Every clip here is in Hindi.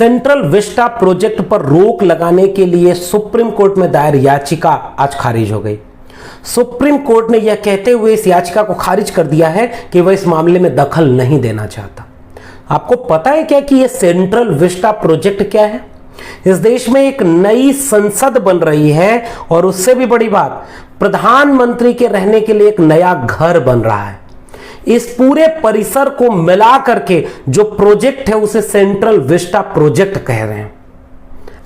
सेंट्रल विस्टा प्रोजेक्ट पर रोक लगाने के लिए सुप्रीम कोर्ट में दायर याचिका आज खारिज हो गई। सुप्रीम कोर्ट ने यह कहते हुए इस याचिका को खारिज कर दिया है कि वह इस मामले में दखल नहीं देना चाहता। आपको पता है क्या कि यह सेंट्रल विस्टा प्रोजेक्ट क्या है? इस देश में एक नई संसद बन रही है और उससे भी बड़ी बात, प्रधानमंत्री के रहने के लिए एक नया घर बन रहा है। इस पूरे परिसर को मिला करके जो प्रोजेक्ट है उसे सेंट्रल विस्टा प्रोजेक्ट कह रहे हैं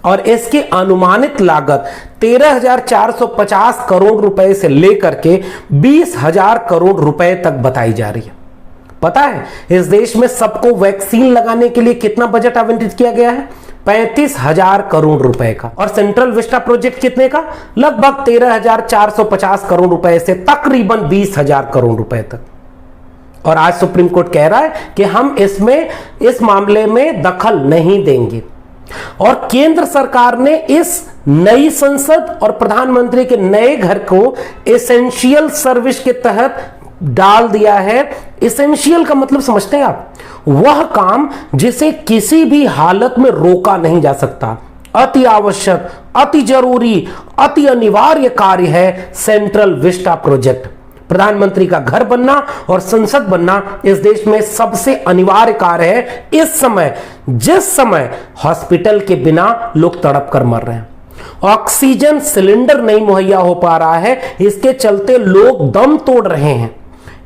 और इसकी अनुमानित लागत 13,450 करोड़ रुपए से लेकर के 20,000 करोड़ रुपए तक बताई जा रही है। पता है इस देश में सबको वैक्सीन लगाने के लिए कितना बजट आवंटित किया गया है? 35,000 करोड़ रुपए का। और सेंट्रल विस्टा प्रोजेक्ट कितने का? लगभग 13,450 करोड़ रुपए से तकरीबन 20,000 करोड़ रुपए तक। और आज सुप्रीम कोर्ट कह रहा है कि हम इस मामले में दखल नहीं देंगे। और केंद्र सरकार ने इस नई संसद और प्रधानमंत्री के नए घर को एसेंशियल सर्विस के तहत डाल दिया है। एसेंशियल का मतलब समझते हैं आप? वह काम जिसे किसी भी हालत में रोका नहीं जा सकता, अति आवश्यक, अति जरूरी, अति अनिवार्य कार्य है सेंट्रल विस्टा प्रोजेक्ट। प्रधानमंत्री का घर बनना और संसद बनना इस देश में सबसे अनिवार्य कार्य है इस समय, जिस समय हॉस्पिटल के बिना लोग तड़प कर मर रहे हैं, ऑक्सीजन सिलेंडर नहीं मुहैया हो पा रहा है, इसके चलते लोग दम तोड़ रहे हैं।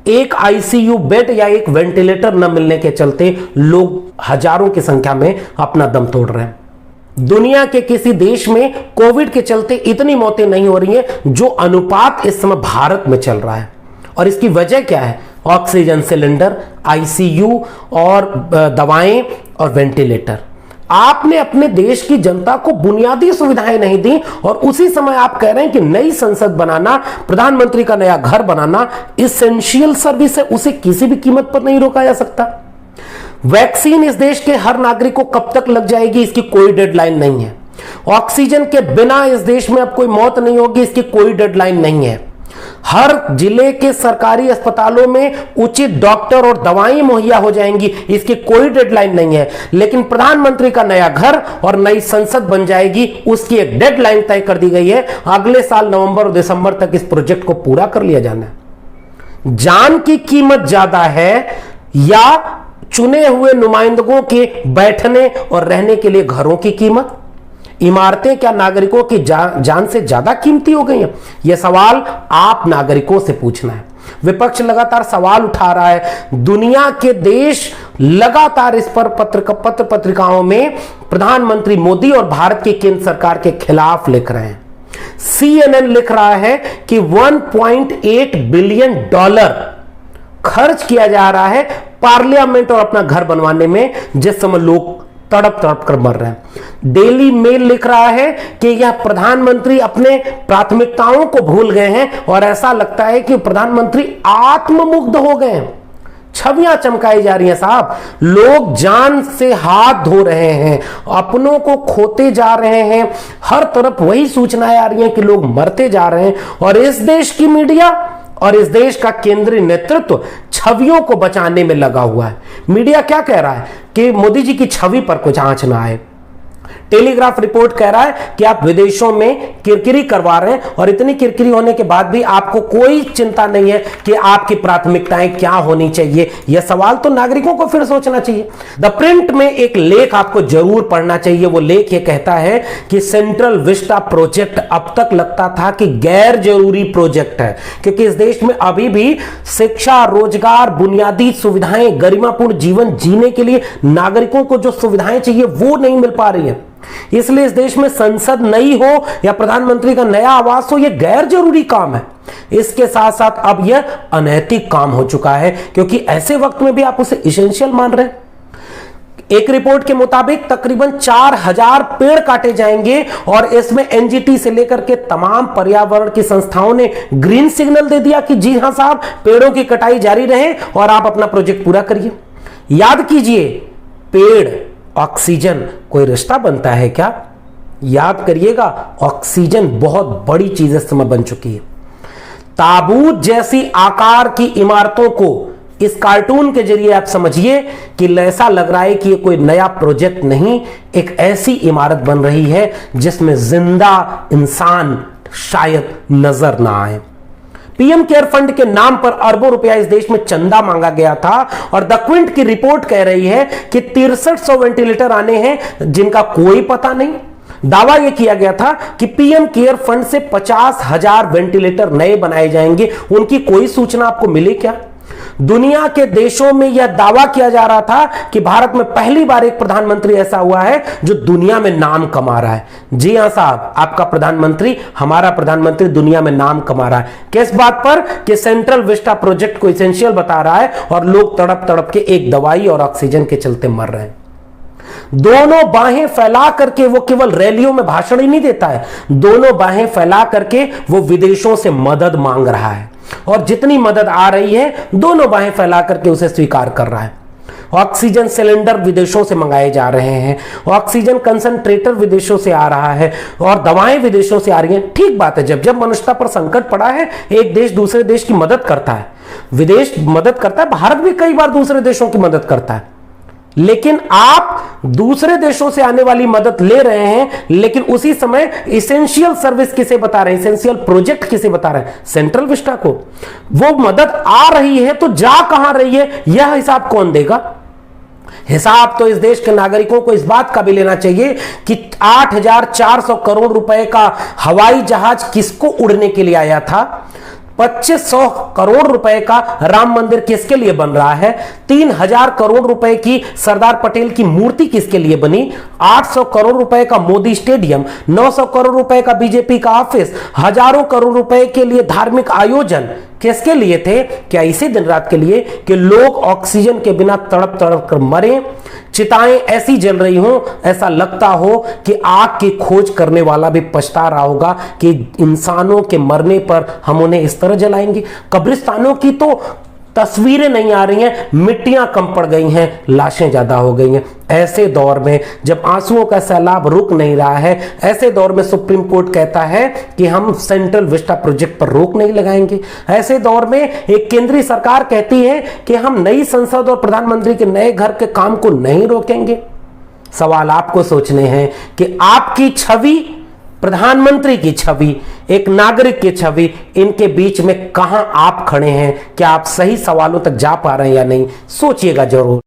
एक आईसीयू बेड या एक वेंटिलेटर न मिलने के चलते लोग हजारों की संख्या में अपना दम तोड़ रहे हैं। दुनिया के किसी देश में कोविड के चलते इतनी मौतें नहीं हो रही हैं जो अनुपात इस समय भारत में चल रहा है। और इसकी वजह क्या है? ऑक्सीजन सिलेंडर, आईसीयू और दवाएं और वेंटिलेटर। आपने अपने देश की जनता को बुनियादी सुविधाएं नहीं दी और उसी समय आप कह रहे हैं कि नई संसद बनाना, प्रधानमंत्री का नया घर बनाना एसेंशियल सर्विस है, उसे किसी भी कीमत पर नहीं रोका जा सकता। वैक्सीन इस देश के हर नागरिक को कब तक लग जाएगी, इसकी कोई डेडलाइन नहीं है। ऑक्सीजन के बिना इस देश में अब कोई मौत नहीं होगी, इसकी कोई डेडलाइन नहीं है। हर जिले के सरकारी अस्पतालों में उचित डॉक्टर और दवाएं मुहैया हो जाएंगी, इसकी कोई डेडलाइन नहीं है। लेकिन प्रधानमंत्री का नया घर और नई संसद बन जाएगी, उसकी एक डेडलाइन तय कर दी गई है। अगले साल नवंबर और दिसंबर तक इस प्रोजेक्ट को पूरा कर लिया जाना है। जान की कीमत ज्यादा है या चुने हुए नुमाइंदों के बैठने और रहने के लिए घरों की कीमत? इमारतें क्या नागरिकों की जान से ज्यादा कीमती हो गई हैं? यह सवाल आप नागरिकों से पूछना है। विपक्ष लगातार सवाल उठा रहा है। दुनिया के देश लगातार इस पर पत्र पत्रिकाओं में प्रधानमंत्री मोदी और भारत की केंद्र सरकार के खिलाफ लिख रहे हैं। CNN लिख रहा है कि 1.8 बिलियन डॉलर खर्च किया जा रहा है पार्लियामेंट और अपना घर बनवाने में, जिस समय लोग तड़प तड़प कर मर रहे हैं। डेली मेल लिख रहा है कि यह प्रधानमंत्री अपने प्राथमिकताओं को भूल गए हैं और ऐसा लगता है कि प्रधानमंत्री आत्ममुग्ध हो गए हैं। छवियां चमकाई जा रही हैं साहब। लोग जान से हाथ धो रहे हैं, अपनों को खोते जा रहे हैं। हर तरफ वही सूचनाएं आ रही हैं कि लोग मरते जा रहे हैं और इस देश की मीडिया और इस देश का केंद्रीय नेतृत्व छवियों को बचाने में लगा हुआ है। मीडिया क्या कह रहा है कि मोदी जी की छवि पर कुछ आंच ना आए। टेलीग्राफ रिपोर्ट कह रहा है कि आप विदेशों में किरकिरी करवा रहे हैं और इतनी किरकिरी होने के बाद भी आपको कोई चिंता नहीं है कि आपकी प्राथमिकताएं क्या होनी चाहिए। यह सवाल तो नागरिकों को फिर सोचना चाहिए। द प्रिंट में एक लेख आपको जरूर पढ़ना चाहिए। वो लेख ये कहता है कि सेंट्रल विस्टा प्रोजेक्ट अब तक लगता था कि गैर जरूरी प्रोजेक्ट है, क्योंकि इस देश में अभी भी शिक्षा, रोजगार, बुनियादी सुविधाएं, गरिमापूर्ण जीवन जीने के लिए नागरिकों को जो सुविधाएं चाहिए वो नहीं मिल पा रही है। इसलिए इस देश में संसद नई हो या प्रधानमंत्री का नया आवास हो, यह गैर जरूरी काम है। इसके साथ साथ अब यह अनैतिक काम हो चुका है, क्योंकि ऐसे वक्त में भी आप उसे एसेंशियल मान रहे हैं। एक रिपोर्ट के मुताबिक तकरीबन 4,000 पेड़ काटे जाएंगे और इसमें एनजीटी से लेकर के तमाम पर्यावरण की संस्थाओं ने ग्रीन सिग्नल दे दिया कि जी हां साहब, पेड़ों की कटाई जारी रहे और आप अपना प्रोजेक्ट पूरा करिए। याद कीजिए, पेड़ ऑक्सीजन कोई रिश्ता बनता है क्या? याद करिएगा, ऑक्सीजन बहुत बड़ी चीज इस समय बन चुकी है। ताबूत जैसी आकार की इमारतों को इस कार्टून के जरिए आप समझिए कि ऐसा लग रहा है कि ये कोई नया प्रोजेक्ट नहीं, एक ऐसी इमारत बन रही है जिसमें जिंदा इंसान शायद नजर ना आए। पीएम केयर फंड के नाम पर अरबों रुपया इस देश में चंदा मांगा गया था और द क्विंट की रिपोर्ट कह रही है कि 6300 वेंटिलेटर आने हैं जिनका कोई पता नहीं। दावा यह किया गया था कि पीएम केयर फंड से 50,000 वेंटिलेटर नए बनाए जाएंगे, उनकी कोई सूचना आपको मिली क्या? दुनिया के देशों में यह दावा किया जा रहा था कि भारत में पहली बार एक प्रधानमंत्री ऐसा हुआ है जो दुनिया में नाम कमा रहा है। जी हां साहब, आपका प्रधानमंत्री, हमारा प्रधानमंत्री दुनिया में नाम कमा रहा है। किस बात पर? कि सेंट्रल विस्टा प्रोजेक्ट को एसेंशियल बता रहा है और लोग तड़प तड़प के एक दवाई और ऑक्सीजन के चलते मर रहे हैं। दोनों बाहें फैला करके वो केवल रैलियों में भाषण ही नहीं देता है, दोनों बाहें फैला करके वो विदेशों से मदद मांग रहा है और जितनी मदद आ रही है दोनों बाहें फैला करके उसे स्वीकार कर रहा है। ऑक्सीजन सिलेंडर विदेशों से मंगाए जा रहे हैं, ऑक्सीजन कंसंट्रेटर विदेशों से आ रहा है और दवाएं विदेशों से आ रही हैं। ठीक बात है, जब जब मनुष्यता पर संकट पड़ा है एक देश दूसरे देश की मदद करता है, विदेश मदद करता है, भारत भी कई बार दूसरे देशों की मदद करता है। लेकिन आप दूसरे देशों से आने वाली मदद ले रहे हैं, लेकिन उसी समय इसेंशियल सर्विस किसे बता रहे हैं, इसेंशियल प्रोजेक्ट किसे बता रहे हैं? सेंट्रल विस्टा को। वो मदद आ रही है तो जा कहां रही है, यह हिसाब कौन देगा? हिसाब तो इस देश के नागरिकों को इस बात का भी लेना चाहिए कि 8,400 करोड़ रुपए का हवाई जहाज किसको उड़ने के लिए आया था? 2500 करोड़ रुपए का राम मंदिर किसके लिए बन रहा है? 3,000 करोड़ रुपए की सरदार पटेल की मूर्ति किसके लिए बनी? 800 करोड़ रुपए का मोदी स्टेडियम, 900 करोड़ रुपए का बीजेपी का ऑफिस, हजारों करोड़ रुपए के लिए धार्मिक आयोजन किसके लिए थे? क्या इसी दिन रात के लिए कि लोग ऑक्सीजन के बिना तड़प तड़प कर मरे, चिताएं ऐसी जल रही हो, ऐसा लगता हो कि आग की खोज करने वाला भी पछता रहा होगा कि इंसानों के मरने पर हम उन्हें इस तरह जलाएंगे। कब्रिस्तानों की तो तस्वीरें नहीं आ रही हैं, मिट्टियां कम पड़ गई हैं, लाशें ज्यादा हो गई हैं। ऐसे दौर में जब आंसुओं का सैलाब रुक नहीं रहा है, ऐसे दौर में सुप्रीम कोर्ट कहता है कि हम सेंट्रल विस्टा प्रोजेक्ट पर रोक नहीं लगाएंगे। ऐसे दौर में एक केंद्रीय सरकार कहती है कि हम नई संसद और प्रधानमंत्री के नए घर के काम को नहीं रोकेंगे। सवाल आपको सोचने हैं कि आपकी छवि, प्रधानमंत्री की छवि, एक नागरिक की छवि, इनके बीच में कहां आप खड़े हैं? क्या आप सही सवालों तक जा पा रहे हैं या नहीं? सोचिएगा जरूर।